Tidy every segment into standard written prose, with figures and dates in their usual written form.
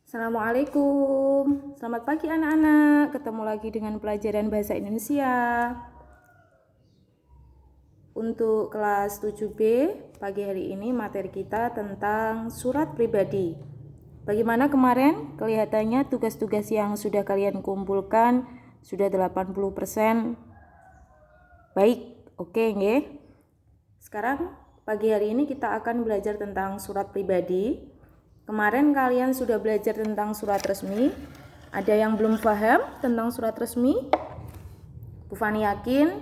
Assalamualaikum, selamat pagi anak-anak. Ketemu lagi dengan pelajaran Bahasa Indonesia. Untuk kelas 7B, pagi hari ini materi kita tentang surat pribadi. Bagaimana kemarin? Kelihatannya tugas-tugas yang sudah kalian kumpulkan sudah 80%. Baik, oke nggih. Sekarang pagi hari ini kita akan belajar tentang surat pribadi. Kemarin kalian sudah belajar tentang surat resmi. Ada yang belum paham tentang surat resmi? Bu Fani yakin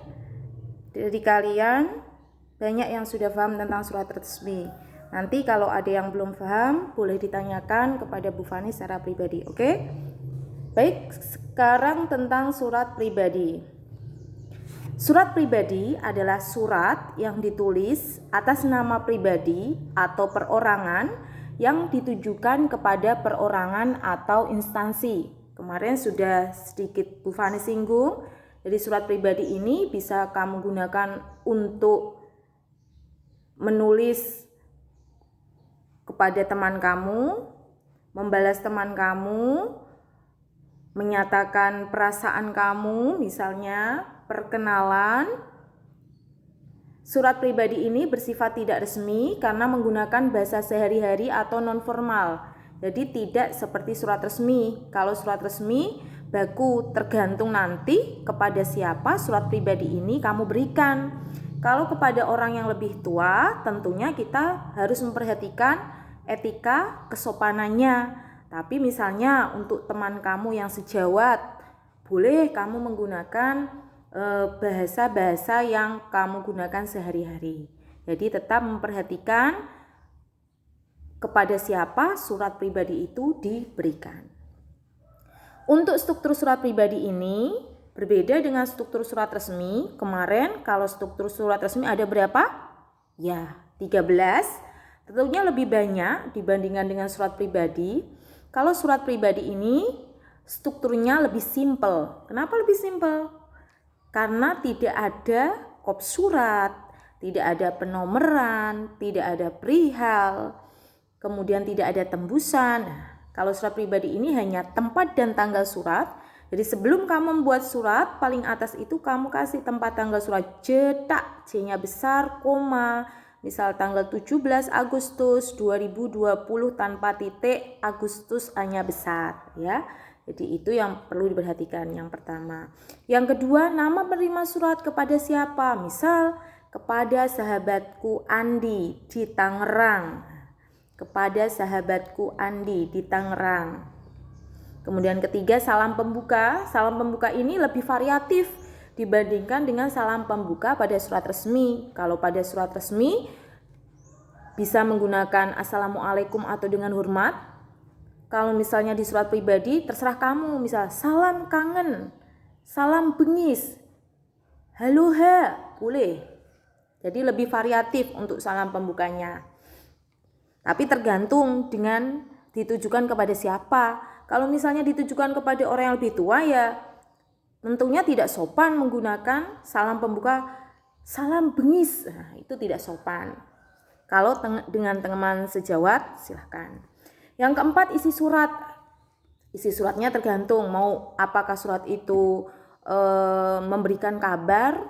dari kalian banyak yang sudah paham tentang surat resmi. Nanti kalau ada yang belum paham, boleh ditanyakan kepada Bu Fani secara pribadi, oke? Baik, sekarang tentang surat pribadi. Surat pribadi adalah surat yang ditulis atas nama pribadi atau perorangan yang ditujukan kepada perorangan atau instansi. Kemarin sudah sedikit Bu Fani singgung. Jadi surat pribadi ini bisa kamu gunakan untuk menulis kepada teman kamu, membalas teman kamu, menyatakan perasaan kamu, misalnya perkenalan. Surat pribadi ini bersifat tidak resmi karena menggunakan bahasa sehari-hari atau non-formal. Jadi tidak seperti surat resmi. Kalau surat resmi baku tergantung nanti kepada siapa surat pribadi ini kamu berikan. Kalau kepada orang yang lebih tua, tentunya kita harus memperhatikan etika kesopanannya. Tapi misalnya untuk teman kamu yang sejawat, boleh kamu menggunakan bahasa-bahasa yang kamu gunakan sehari-hari. Jadi tetap memperhatikan kepada siapa surat pribadi itu diberikan. Untuk struktur surat pribadi ini berbeda dengan struktur surat resmi. Kemarin kalau struktur surat resmi ada berapa? Ya, 13. Tentunya lebih banyak dibandingkan dengan surat pribadi. Kalau surat pribadi ini strukturnya lebih simpel. Kenapa lebih simpel? Karena tidak ada kop surat, tidak ada penomoran, tidak ada perihal, kemudian tidak ada tembusan. Kalau surat pribadi ini hanya tempat dan tanggal surat. Jadi sebelum kamu membuat surat, paling atas itu kamu kasih tempat tanggal surat, cetak, C-nya besar, koma. Misal tanggal 17 Agustus 2020 tanpa titik, Agustus A-nya besar, ya. Jadi itu yang perlu diperhatikan yang pertama. Yang kedua, nama penerima surat kepada siapa? Misal kepada sahabatku Andi di Tangerang. Kepada sahabatku Andi di Tangerang. Kemudian ketiga, salam pembuka. Salam pembuka ini lebih variatif dibandingkan dengan salam pembuka pada surat resmi. Kalau pada surat resmi bisa menggunakan Assalamualaikum atau dengan hormat. Kalau misalnya di surat pribadi terserah kamu, misal salam kangen, salam bengis, halo ha, boleh. Jadi lebih variatif untuk salam pembukanya. Tapi tergantung dengan ditujukan kepada siapa. Kalau misalnya ditujukan kepada orang yang lebih tua, ya tentunya tidak sopan menggunakan salam pembuka salam bengis. Nah, itu tidak sopan. Kalau dengan teman sejawat silahkan. Yang keempat, isi surat. Isi suratnya tergantung mau apakah surat itu memberikan kabar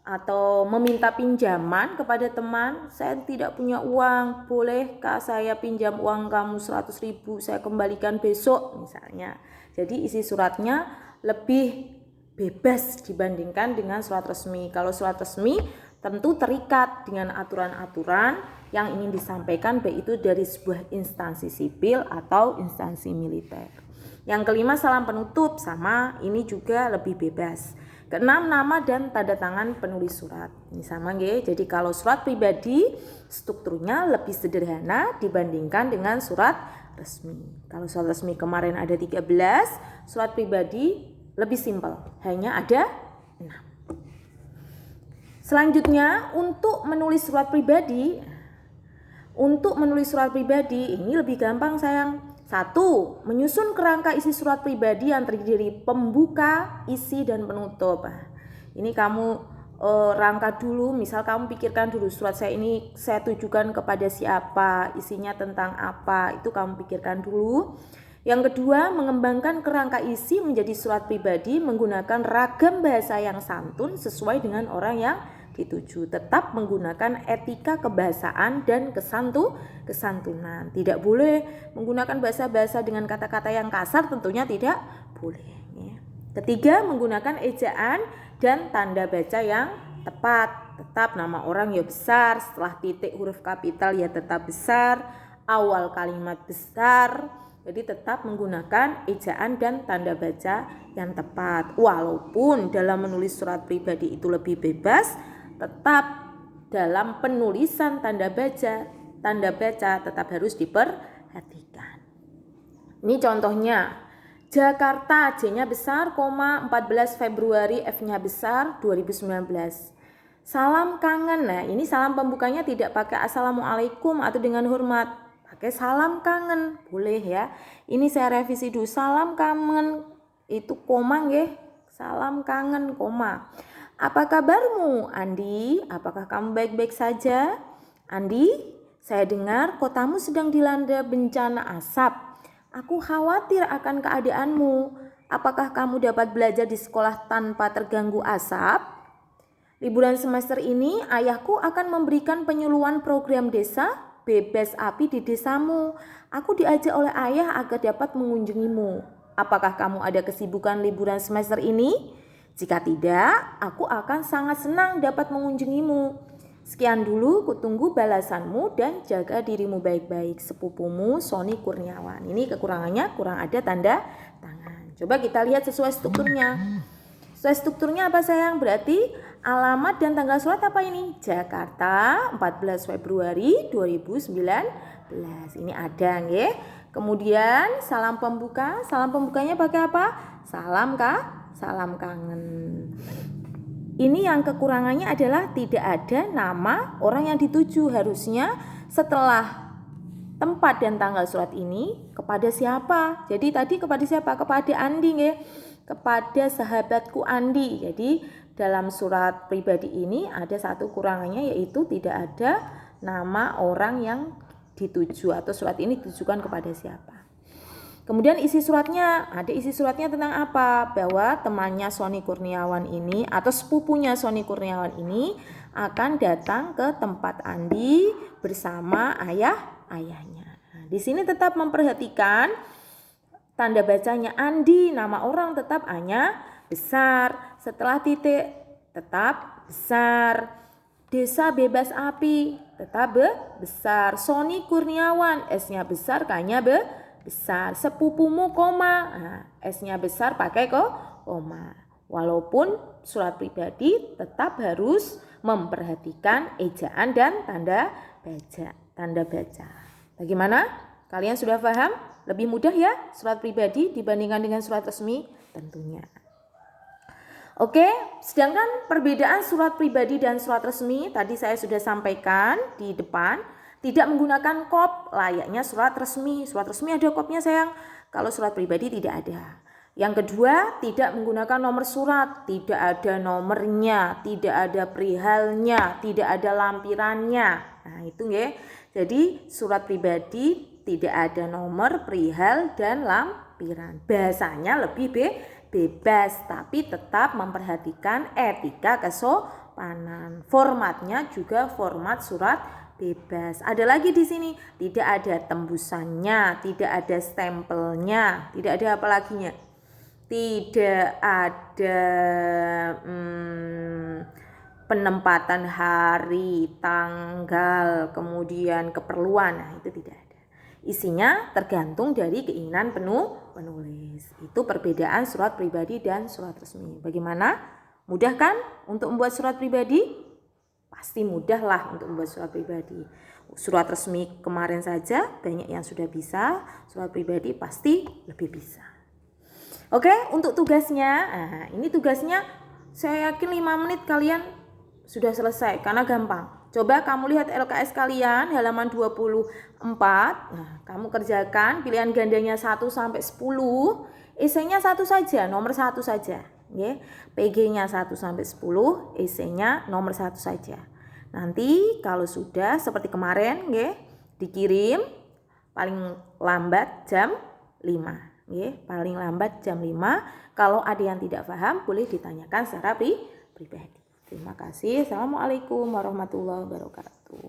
atau meminta pinjaman kepada teman. Saya tidak punya uang, bolehkah saya pinjam uang kamu 100.000, saya kembalikan besok misalnya. Jadi isi suratnya lebih bebas dibandingkan dengan surat resmi. Kalau surat resmi tentu terikat dengan aturan-aturan yang ingin disampaikan, baik itu dari sebuah instansi sipil atau instansi militer. Yang kelima, salam penutup, sama ini juga lebih bebas. Keenam, nama dan tanda tangan penulis surat. Ini sama nggih. Jadi kalau surat pribadi strukturnya lebih sederhana dibandingkan dengan surat resmi. Kalau surat resmi kemarin ada 13, surat pribadi lebih simpel, hanya ada 6. Selanjutnya, untuk menulis surat pribadi ini lebih gampang sayang. 1. Menyusun kerangka isi surat pribadi yang terdiri dari pembuka, isi, dan penutup. Ini kamu rangka dulu, misal kamu pikirkan dulu surat saya ini saya tujukan kepada siapa, isinya tentang apa, itu kamu pikirkan dulu. Yang kedua, mengembangkan kerangka isi menjadi surat pribadi menggunakan ragam bahasa yang santun sesuai dengan orang yang dituju. Tetap menggunakan etika kebahasaan dan kesantunan. Tidak boleh menggunakan bahasa-bahasa dengan kata-kata yang kasar, tentunya tidak boleh. Ketiga, menggunakan ejaan dan tanda baca yang tepat. Tetap nama orang ya besar, setelah titik huruf kapital ya tetap besar, awal kalimat besar. Jadi tetap menggunakan ejaan dan tanda baca yang tepat. Walaupun dalam menulis surat pribadi itu lebih bebas, tetap dalam penulisan tanda baca tetap harus diperhatikan. Ini contohnya. Jakarta, J-nya besar, 14 Februari, F-nya besar, 2019. Salam kangen. Nah, ini salam pembukanya tidak pakai assalamualaikum atau dengan hormat. Pakai salam kangen, boleh ya. Ini saya revisi dulu, salam kangen itu koma nggih. Salam kangen koma. Apa kabarmu, Andi? Apakah kamu baik-baik saja? Andi, saya dengar kotamu sedang dilanda bencana asap. Aku khawatir akan keadaanmu. Apakah kamu dapat belajar di sekolah tanpa terganggu asap? Liburan semester ini ayahku akan memberikan penyuluhan program desa bebas api di desamu. Aku diajak oleh ayah agar dapat mengunjungimu. Apakah kamu ada kesibukan liburan semester ini? Jika tidak, aku akan sangat senang dapat mengunjungimu. Sekian dulu, kutunggu balasanmu dan jaga dirimu baik-baik. Sepupumu Sony Kurniawan. Ini kekurangannya, kurang ada tanda tangan. Coba kita lihat sesuai strukturnya. Sesuai strukturnya apa sayang? Berarti alamat dan tanggal surat apa ini? Jakarta 14 Februari 2019. Ini ada nggih. Kemudian salam pembuka. Salam pembukanya pakai apa? Salam kangen. Ini yang kekurangannya adalah tidak ada nama orang yang dituju. Harusnya setelah tempat dan tanggal surat ini kepada siapa? Jadi tadi kepada siapa? Kepada Andi nggih. Kepada sahabatku Andi. Jadi dalam surat pribadi ini ada satu kurangannya, yaitu tidak ada nama orang yang dituju atau surat ini ditujukan kepada siapa. Kemudian isi suratnya, ada isi suratnya tentang apa? Bahwa temannya Sony Kurniawan ini atau sepupunya Sony Kurniawan ini akan datang ke tempat Andi bersama ayahnya. Nah, di sini tetap memperhatikan tanda bacanya Andi, nama orang tetap A-nya besar. Setelah titik tetap besar. Desa bebas api tetap besar. Sony Kurniawan, S-nya besar, K-nya besar. Sepupumu koma, nah, S-nya besar pakai koma. Walaupun surat pribadi tetap harus memperhatikan ejaan dan tanda baca. Bagaimana? Kalian sudah paham? Lebih mudah ya surat pribadi dibandingkan dengan surat resmi tentunya. Oke, sedangkan perbedaan surat pribadi dan surat resmi tadi saya sudah sampaikan di depan, tidak menggunakan kop layaknya surat resmi. Surat resmi ada kopnya sayang, kalau surat pribadi tidak ada. Yang kedua, tidak menggunakan nomor surat, tidak ada nomornya, tidak ada perihalnya, tidak ada lampirannya. Nah, itu ya. Jadi surat pribadi tidak ada nomor, perihal, dan lampiran. Bahasanya lebih bebas, tapi tetap memperhatikan etika kesopanan. Formatnya juga format surat bebas. Ada lagi di sini, tidak ada tembusannya, tidak ada stempelnya, tidak ada apa laginya. Tidak ada penempatan hari, tanggal, kemudian keperluan. Nah, itu tidak ada. Isinya tergantung dari keinginan penulis. Itu perbedaan surat pribadi dan surat resmi. Bagaimana? Mudah kan untuk membuat surat pribadi? Pasti mudah lah untuk membuat surat pribadi. Surat resmi kemarin saja banyak yang sudah bisa, surat pribadi pasti lebih bisa. Oke, untuk tugasnya, nah, ini tugasnya saya yakin 5 menit kalian sudah selesai karena gampang. Coba kamu lihat LKS kalian halaman 24. Nah, kamu kerjakan pilihan gandanya 1 sampai 10. Esainya 1 saja, nomor 1 saja, nggih. PG-nya 1 sampai 10, esainya nomor 1 saja. Nanti kalau sudah seperti kemarin, nggih, dikirim paling lambat jam 5. Paling lambat jam 5. Kalau ada yang tidak paham boleh ditanyakan secara pribadi. Terima kasih. Assalamualaikum warahmatullahi wabarakatuh.